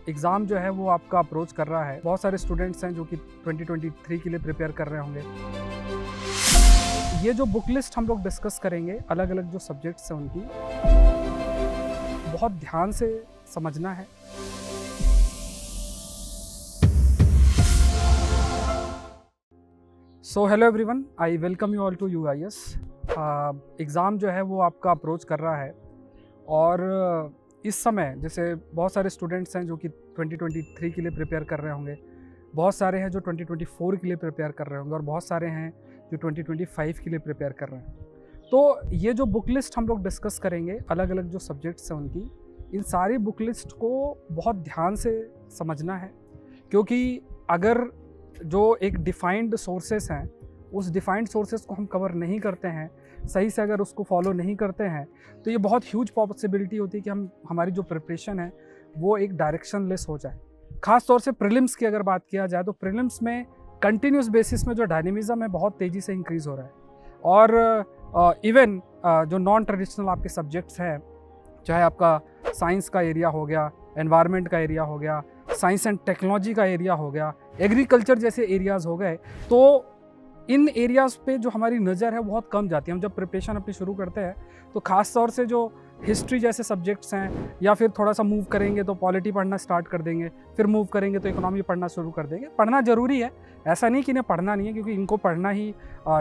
Exam जो है वो आपका अप्रोच कर रहा है। बहुत सारे स्टूडेंट्स हैं जो कि 2023 के लिए प्रिपेयर कर रहे होंगे। ये जो बुक लिस्ट हम लोग डिस्कस करेंगे, अलग अलग जो सब्जेक्ट्स हैं उनकी, बहुत ध्यान से समझना है। So hello everyone, I welcome you all to UIS। Exam जो है वो आपका अप्रोच कर रहा है और इस समय जैसे बहुत सारे स्टूडेंट्स हैं जो कि 2023 के लिए प्रिपेयर कर रहे होंगे, बहुत सारे हैं जो 2024 के लिए प्रिपेयर कर रहे होंगे और बहुत सारे हैं जो 2025 के लिए प्रिपेयर कर रहे हैं। तो ये जो बुक लिस्ट हम लोग डिस्कस करेंगे, अलग अलग जो सब्जेक्ट्स हैं उनकी, इन सारी बुक लिस्ट को बहुत ध्यान से समझना है, क्योंकि अगर जो एक डिफाइंड सोर्सेस हैं उस डिफाइंड सोर्सेस को हम कवर नहीं करते हैं, सही से अगर उसको फॉलो नहीं करते हैं, तो ये बहुत ह्यूज पॉसिबिलिटी होती है कि हमारी जो प्रिपरेशन है वो एक डायरेक्शन लेस हो जाए। खास तौर से प्रीलिम्स की अगर बात किया जाए तो प्रीलिम्स में कंटिन्यूस बेसिस में जो डायनेमिज्म है बहुत तेज़ी से इंक्रीज़ हो रहा है। और इवन जो नॉन ट्रेडिशनल आपके सब्जेक्ट्स हैं, चाहे आपका साइंस का एरिया हो गया, एनवायरनमेंट का एरिया हो गया, साइंस एंड टेक्नोलॉजी का एरिया हो गया, एग्रीकल्चर जैसे एरियाज़ हो गए, तो इन एरियाज़ पे जो हमारी नज़र है बहुत कम जाती है। हम जब प्रिपरेशन अपनी शुरू करते हैं तो ख़ास तौर से जो हिस्ट्री जैसे सब्जेक्ट्स हैं, या फिर थोड़ा सा मूव करेंगे तो पॉलिटी पढ़ना स्टार्ट कर देंगे, फिर मूव करेंगे तो इकोनॉमी पढ़ना शुरू कर देंगे। पढ़ना ज़रूरी है, ऐसा नहीं कि इन्हें पढ़ना नहीं है, क्योंकि इनको पढ़ना ही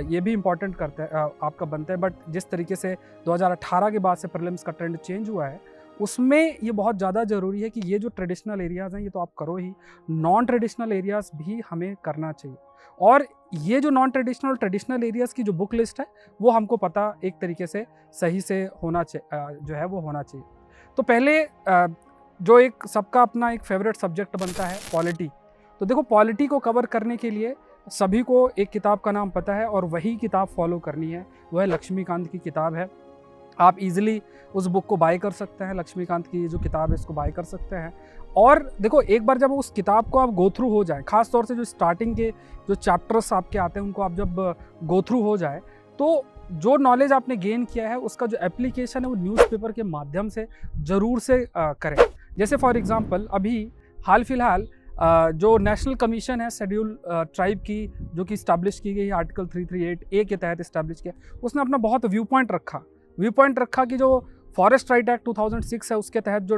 ये भी इम्पॉर्टेंट करता है, आपका बनता है। बट जिस तरीके से 2018 के बाद से प्रीलिम्स का ट्रेंड चेंज हुआ है, उसमें ये बहुत ज़्यादा ज़रूरी है कि ये जो ट्रेडिशनल एरियाज़ हैं ये तो आप करो ही, नॉन ट्रेडिशनल एरियाज़ भी हमें करना चाहिए। और ये जो नॉन ट्रेडिशनल एरियाज़ की जो बुक लिस्ट है वो हमको पता एक तरीके से सही से होना चाहिए, जो है वो होना चाहिए। तो पहले जो एक सबका अपना एक फेवरेट सब्जेक्ट बनता है पॉलिटी। तो देखो, पॉलिटी को कवर करने के लिए सभी को एक किताब का नाम पता है और वही किताब फॉलो करनी है, वो है लक्ष्मीकांत की किताब है। आप इजीली उस बुक को बाय कर सकते हैं, लक्ष्मीकांत की जो किताब है इसको बाय कर सकते हैं। और देखो, एक बार जब उस किताब को आप गो थ्रू हो जाए, खास तौर से जो स्टार्टिंग के जो चैप्टर्स आपके आते हैं उनको आप जब गो थ्रू हो जाए, तो जो नॉलेज आपने गेन किया है उसका जो एप्लीकेशन है वो न्यूज़पेपर के माध्यम से ज़रूर से करें। जैसे फॉर एग्जांपल अभी हाल फिलहाल जो नेशनल कमीशन है शेड्यूल ट्राइब की, जो कि इस्टेब्लिश की गई आर्टिकल 338A के तहत इस्टेब्लिश किया, उसने अपना बहुत व्यू पॉइंट रखा कि जो फॉरेस्ट राइट एक्ट 2006 है उसके तहत जो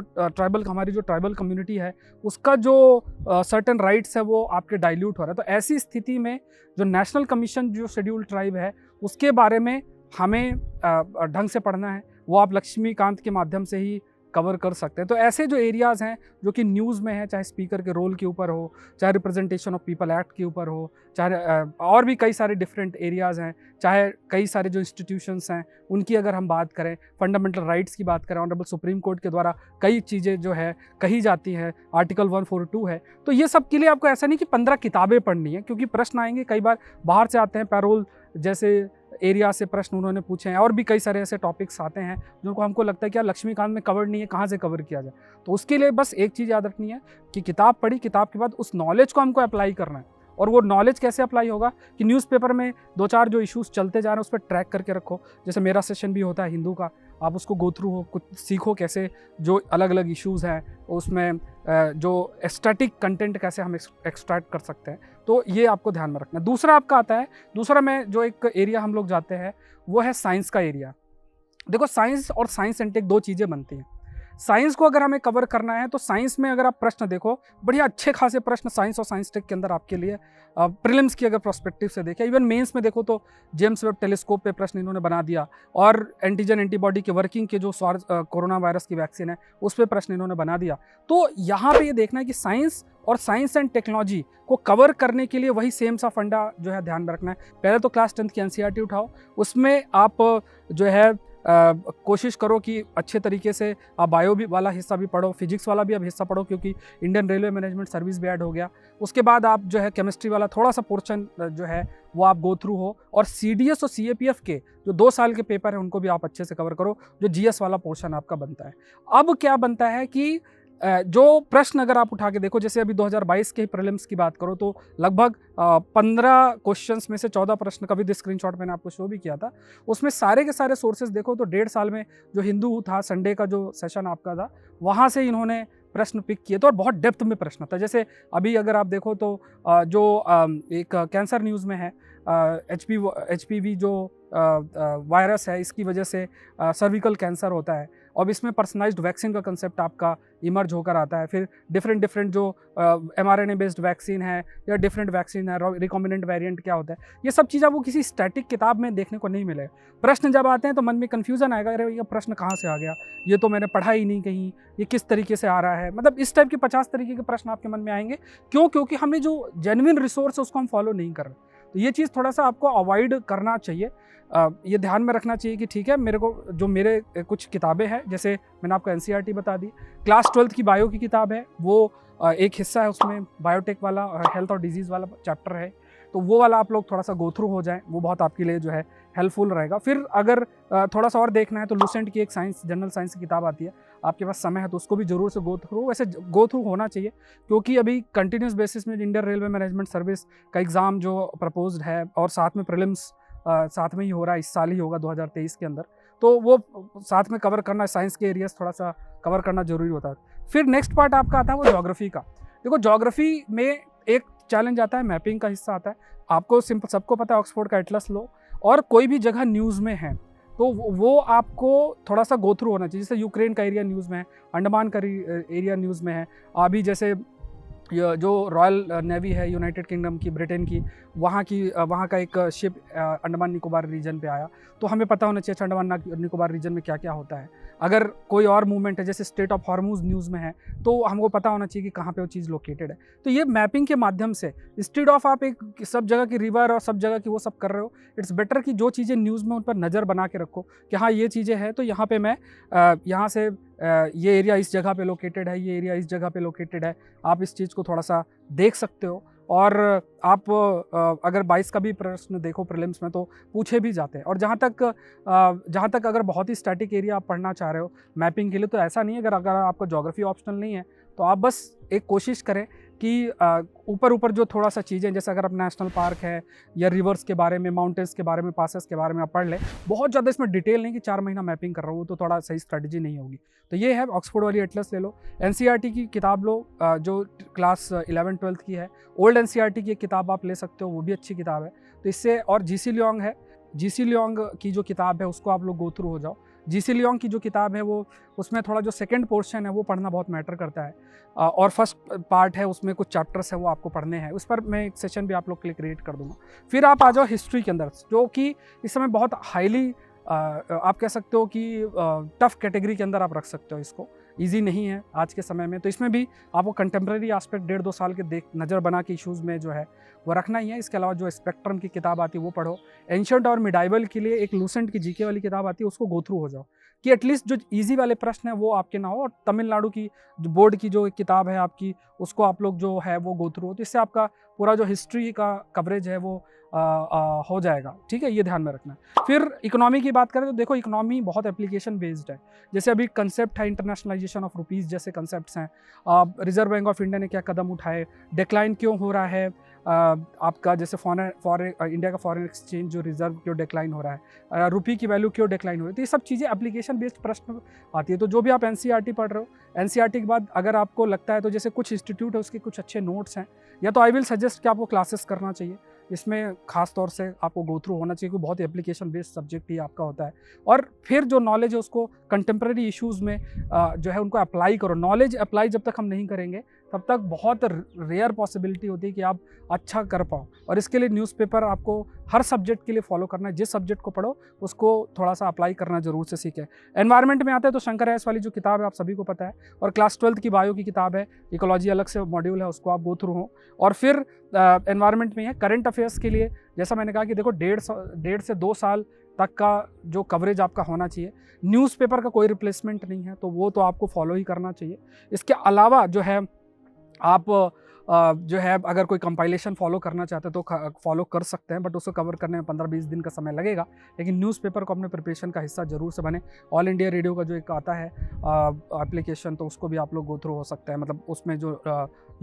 हमारी जो ट्राइबल कम्युनिटी है उसका जो सर्टेन राइट्स है वो आपके डाइल्यूट हो रहा है। तो ऐसी स्थिति में जो नेशनल कमीशन जो शेड्यूल ट्राइब है उसके बारे में हमें ढंग से पढ़ना है, वो आप लक्ष्मीकांत के माध्यम से ही कवर कर सकते हैं। तो ऐसे जो एरियाज़ हैं जो कि न्यूज़ में है, चाहे स्पीकर के रोल के ऊपर हो, चाहे रिप्रेजेंटेशन ऑफ पीपल एक्ट के ऊपर हो, चाहे और भी कई सारे डिफरेंट एरियाज़ हैं, चाहे कई सारे जो इंस्टीट्यूशंस हैं उनकी अगर हम बात करें, फंडामेंटल राइट्स की बात करें, ऑनरेबल सुप्रीम कोर्ट के द्वारा कई चीज़ें जो है कही जाती हैं, आर्टिकल 142 है। तो ये सब के लिए आपको ऐसा नहीं कि 15 किताबें पढ़नी है, क्योंकि प्रश्न आएंगे, कई बार बाहर से आते हैं, पैरोल जैसे एरिया से प्रश्न उन्होंने पूछे हैं, और भी कई सारे ऐसे टॉपिक्स आते हैं जिनको हमको लगता है कि यार लक्ष्मीकांत में कवर नहीं है, कहाँ से कवर किया जाए। तो उसके लिए बस एक चीज़ याद रखनी है कि किताब पढ़ी, किताब के बाद उस नॉलेज को हमको अप्लाई करना है। और वो नॉलेज कैसे अप्लाई होगा कि न्यूज़पेपर में 2-4 जो इश्यूज़ चलते जा रहे हैं उस पर ट्रैक करके रखो। जैसे मेरा सेशन भी होता है हिंदू का, आप उसको गो थ्रू हो, कुछ सीखो कैसे जो अलग अलग इश्यूज़ हैं उसमें जो एस्थेटिक कंटेंट कैसे हम एक्सट्रैक्ट कर सकते हैं, तो ये आपको ध्यान में रखना है। दूसरा आपका आता है, दूसरा में जो एक एरिया हम लोग जाते हैं वो है साइंस का एरिया। देखो, साइंस और साइंस एंड टेक दो चीज़ें बनती हैं। साइंस को अगर हमें कवर करना है तो साइंस में अगर आप प्रश्न देखो, बढ़िया अच्छे खासे प्रश्न साइंस और साइंस टेक के अंदर आपके लिए प्रीलिम्स की अगर पर्सपेक्टिव से देखें, इवन मेंस में देखो तो जेम्स वेब टेलीस्कोप पे प्रश्न इन्होंने बना दिया, और एंटीजन एंटीबॉडी के वर्किंग के जो कोरोना वायरस की वैक्सीन है उस पर प्रश्न इन्होंने बना दिया। तो यहाँ पे ये देखना है कि साइंस और साइंस एंड टेक्नोलॉजी को कवर करने के लिए वही सेम सा फंडा जो है ध्यान में रखना है। पहले तो क्लास 10th की NCERT उठाओ, उसमें आप जो है कोशिश करो कि अच्छे तरीके से आप बायो भी वाला हिस्सा भी पढ़ो, फिजिक्स वाला भी अब हिस्सा पढ़ो, क्योंकि इंडियन रेलवे मैनेजमेंट सर्विस भी ऐड हो गया। उसके बाद आप जो है केमिस्ट्री वाला थोड़ा सा पोर्शन जो है वो आप गो थ्रू हो, और CDS और CAPF के जो 2 साल के पेपर हैं उनको भी आप अच्छे से कवर करो, जो GS वाला पोर्शन आपका बनता है। अब क्या बनता है कि जो प्रश्न अगर आप उठा के देखो, जैसे अभी 2022 के प्रीलिम्स की बात करो तो लगभग 15 क्वेश्चंस में से 14 प्रश्न का भी स्क्रीनशॉट मैंने आपको शो भी किया था, उसमें सारे के सारे सोर्सेज देखो तो 1.5 साल में जो हिंदू था, संडे का जो सेशन आपका था, वहाँ से इन्होंने प्रश्न पिक किए थे और बहुत डेप्थ में प्रश्न था। जैसे अभी अगर आप देखो तो जो एक कैंसर न्यूज़ में है, HPV जो वायरस है, इसकी वजह से सर्विकल कैंसर होता है। अब इसमें पर्सनलाइज्ड वैक्सीन का कंसेप्ट आपका इमर्ज होकर आता है। फिर डिफरेंट जो mRNA बेस्ड वैक्सीन है या डिफरेंट वैक्सीन है, रिकॉम्बिनेंट वेरिएंट क्या होता है, ये सब चीज़ें वो किसी स्टैटिक किताब में देखने को नहीं मिलेगा। प्रश्न जब आते हैं तो मन में कन्फ्यूज़न आएगा, अरे ये प्रश्न कहाँ से आ गया, ये तो मैंने पढ़ा ही नहीं कहीं, ये किस तरीके से आ रहा है। मतलब इस टाइप के 50 तरीके के प्रश्न आपके मन में आएंगे। क्यों? क्योंकि हमने जो जेन्युइन रिसोर्स है उसको हम फॉलो नहीं कर रहे। तो ये चीज़ थोड़ा सा आपको अवॉइड करना चाहिए। ये ध्यान में रखना चाहिए कि ठीक है, मेरे को जो मेरे कुछ किताबें हैं, जैसे मैंने आपको NCERT बता दी, क्लास 12th की बायो की किताब है, वो एक हिस्सा है, उसमें बायोटेक वाला हेल्थ और डिजीज़ वाला चैप्टर है, तो वो वाला आप लोग थोड़ा सा गो थ्रू हो जाएं, वो बहुत आपके लिए जो है हेल्पफुल रहेगा। फिर अगर थोड़ा सा और देखना है तो लूसेंट की एक साइंस, जनरल साइंस की किताब आती है, आपके पास समय है तो उसको भी जरूर से गो थ्रू, वैसे गो थ्रू होना चाहिए, क्योंकि अभी कंटिन्यूस बेसिस में इंडियन रेलवे मैनेजमेंट सर्विस का एग्ज़ाम जो प्रपोज्ड है और साथ में प्रीलिम्स साथ में ही हो रहा है, इस साल ही होगा 2023 के अंदर, तो वो साथ में कवर करना, साइंस के एरियाज थोड़ा सा कवर करना जरूरी होता है। फिर नेक्स्ट पार्ट आपका आता है वो ज्योग्राफी का। देखो ज्योग्राफी में एक चैलेंज आता है, मैपिंग का हिस्सा आता है। आपको सिंपल सबको पता है ऑक्सफोर्ड का एटलस लो, और कोई भी जगह न्यूज़ में है तो वो आपको थोड़ा सा गो थ्रू होना चाहिए। जैसे यूक्रेन का एरिया न्यूज़ में है, अंडमान का एरिया न्यूज़ में है, अभी जैसे जो रॉयल नेवी है यूनाइटेड किंगडम की, ब्रिटेन की, वहाँ का एक शिप अंडमान निकोबार रीजन पे आया, तो हमें पता होना चाहिए अंडमान निकोबार रीजन में क्या क्या होता है। अगर कोई और मूवमेंट है जैसे स्टेट ऑफ हॉर्मूज न्यूज़ में है, तो हमको पता होना चाहिए कि कहाँ पे वो चीज़ लोकेटेड है। तो ये मैपिंग के माध्यम से, इंस्टेड ऑफ आप एक सब जगह की रिवर और सब जगह की वो सब कर रहे हो, इट्स बेटर कि जो चीज़ें न्यूज़ में उन पर नज़र बना के रखो कि हाँ ये चीज़ें हैं, तो यहाँ पे मैं यहाँ से ये एरिया इस जगह पे लोकेटेड है, ये एरिया इस जगह पे लोकेटेड है। आप इस चीज़ को थोड़ा सा देख सकते हो। और आप अगर 22 का भी प्रश्न देखो प्रीलिम्स में तो पूछे भी जाते हैं। और जहाँ तक अगर बहुत ही स्टैटिक एरिया आप पढ़ना चाह रहे हो मैपिंग के लिए, तो ऐसा नहीं है, अगर आपका ज्योग्राफी ऑप्शनल नहीं है तो आप बस एक कोशिश करें कि ऊपर जो थोड़ा सा चीज़ें, जैसे अगर आप नेशनल पार्क है या रिवर्स के बारे में, माउंटेन्स के बारे में, पासेस के बारे में आप पढ़ लें। बहुत ज़्यादा इसमें डिटेल नहीं कि 4 महीना मैपिंग कर रहा हूँ, तो थोड़ा सही स्ट्रेटजी नहीं होगी। तो ये है, ऑक्सफोर्ड वाली एटलस ले लो, NCERT की किताब लो जो क्लास 11-12 की है, ओल्ड NCERT की एक किताब आप ले सकते हो, वो भी अच्छी किताब है। तो इससे, और GC लियोंग है, GC लियोंग की जो किताब है उसको आप लोग गो थ्रू हो जाओ। GC लियोंग की जो किताब है वो, उसमें थोड़ा जो सेकंड पोर्शन है वो पढ़ना बहुत मैटर करता है, और फर्स्ट पार्ट है उसमें कुछ चैप्टर्स है वो आपको पढ़ने हैं। उस पर मैं एक सेशन भी आप लोग के लिए क्रिएट कर दूंगा। फिर आप आ जाओ हिस्ट्री के अंदर, जो कि इस समय बहुत हाईली आप कह सकते हो कि टफ कैटेगरी के अंदर आप रख सकते हो इसको, इजी नहीं है आज के समय में। तो इसमें भी आपको कंटेम्प्रेरी एस्पेक्ट 1.5-2 साल के नज़र बना के इश्यूज़ में जो है वो रखना ही है। इसके अलावा जो स्पेक्ट्रम की किताब आती है वो पढ़ो। एंशिएंट और मिडाइवल के लिए एक लूसेंट की जीके वाली किताब आती है, उसको गो थ्रू हो जाओ कि एटलीस्ट जो इजी वाले प्रश्न है वो आपके ना हो। और तमिलनाडु की जो बोर्ड की जो एक किताब है आपकी, उसको आप लोग जो है वो गो थ्रू हो, तो इससे आपका पूरा जो हिस्ट्री का कवरेज है वो हो जाएगा। ठीक है, ये ध्यान में रखना। फिर इकोनॉमी की बात करें तो देखो इकोनॉमी बहुत एप्लीकेशन बेस्ड है। जैसे अभी कंसेप्ट है इंटरनेशनलाइजेशन ऑफ रुपीज़ जैसे कंसेप्ट्स हैं, रिजर्व बैंक ऑफ इंडिया ने क्या कदम उठाए, डिक्लाइन क्यों हो रहा है, आपका जैसे इंडिया का फॉरेन एक्सचेंज जो रिजर्व क्यों डिक्लाइन हो रहा है, रुपये की वैल्यू क्यों डिक्लाइन हो रही है, तो ये सब चीज़ें एप्लीकेशन बेस्ड प्रश्न आती है। तो जो भी आप NCERT पढ़ रहे हो, NCERT के बाद अगर आपको लगता है तो जैसे कुछ इंस्टीट्यूट है उसके कुछ अच्छे नोट्स हैं, या तो आई विल सजेस्ट कि आपको क्लासेस करना चाहिए। इसमें खास तौर से आपको गो थ्रू होना चाहिए, क्योंकि बहुत एप्लीकेशन बेस्ड सब्जेक्ट ही आपका होता है। और फिर जो नॉलेज है उसको कंटेम्प्रेरी इश्यूज़ में जो है उनको अप्लाई करो। नॉलेज अप्लाई जब तक हम नहीं करेंगे तब तक बहुत रेयर पॉसिबिलिटी होती है कि आप अच्छा कर पाओ। और इसके लिए न्यूज़पेपर आपको हर सब्जेक्ट के लिए फॉलो करना है। जिस सब्जेक्ट को पढ़ो उसको थोड़ा सा अप्लाई करना जरूर से सीखें। एनवायरनमेंट में आते हैं तो शंकर एस वाली जो किताब है आप सभी को पता है, और क्लास 12th की बायो की किताब है, इकोलॉजी अलग से मॉड्यूल है, उसको आप गो थ्रू हो। और फिर एनवायरनमेंट में है करंट अफेयर्स के लिए, जैसा मैंने कहा कि देखो 1.5 से 2 साल तक का जो कवरेज आपका होना चाहिए। न्यूज़पेपर का कोई रिप्लेसमेंट नहीं है, तो वो तो आपको फॉलो ही करना चाहिए। इसके अलावा जो है आप जो है अगर कोई कंपाइलेशन फॉलो करना चाहते हैं तो फॉलो कर सकते हैं, बट उसको कवर करने में 15-20 दिन का समय लगेगा। लेकिन न्यूज़पेपर को अपने प्रिपरेशन का हिस्सा जरूर से बने। ऑल इंडिया रेडियो का जो एक आता है एप्लीकेशन, तो उसको भी आप लोग गो थ्रू हो सकते हैं। मतलब उसमें जो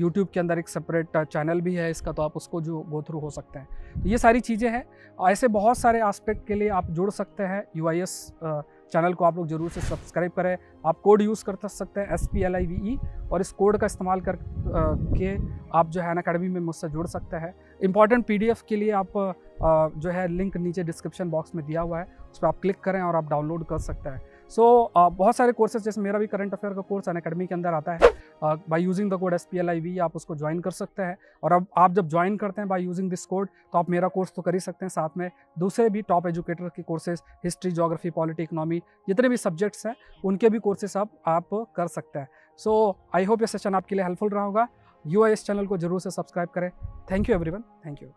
यूट्यूब के अंदर एक सेपरेट चैनल भी है इसका, तो आप उसको जो गो थ्रू हो सकते हैं। तो ये सारी चीज़ें हैं, ऐसे बहुत सारे एस्पेक्ट के लिए आप जुड़ सकते हैं UIS चैनल को आप लोग ज़रूर से सब्सक्राइब करें। आप कोड यूज़ कर सकते हैं SPLIVE, और इस कोड का इस्तेमाल कर के आप जो है अनअकैडमी में मुझसे जुड़ सकते हैं। इंपॉर्टेंट PDF के लिए आप जो है लिंक नीचे डिस्क्रिप्शन बॉक्स में दिया हुआ है, उस पर आप क्लिक करें और आप डाउनलोड कर सकते हैं। बहुत सारे कोर्सेज, जैसे मेरा भी करंट अफेयर का कोर्स अनअकैडमी के अंदर आता है। By using the code SPLIVE आप उसको ज्वाइन कर सकते हैं, और अब आप जब ज्वाइन करते हैं बाय यूजिंग दिस कोड, तो आप मेरा कोर्स तो कर ही सकते हैं, साथ में दूसरे भी टॉप एजुकेटर के courses, history, geography, polity, economy, जितने भी सब्जेक्ट्स हैं उनके भी कोर्सेज आप कर सकते हैं। आई होप ये सेशन आपके लिए हेल्पफुल रहा होगा। UIS चैनल को जरूर से सब्सक्राइब करें। Thank you everyone, thank you.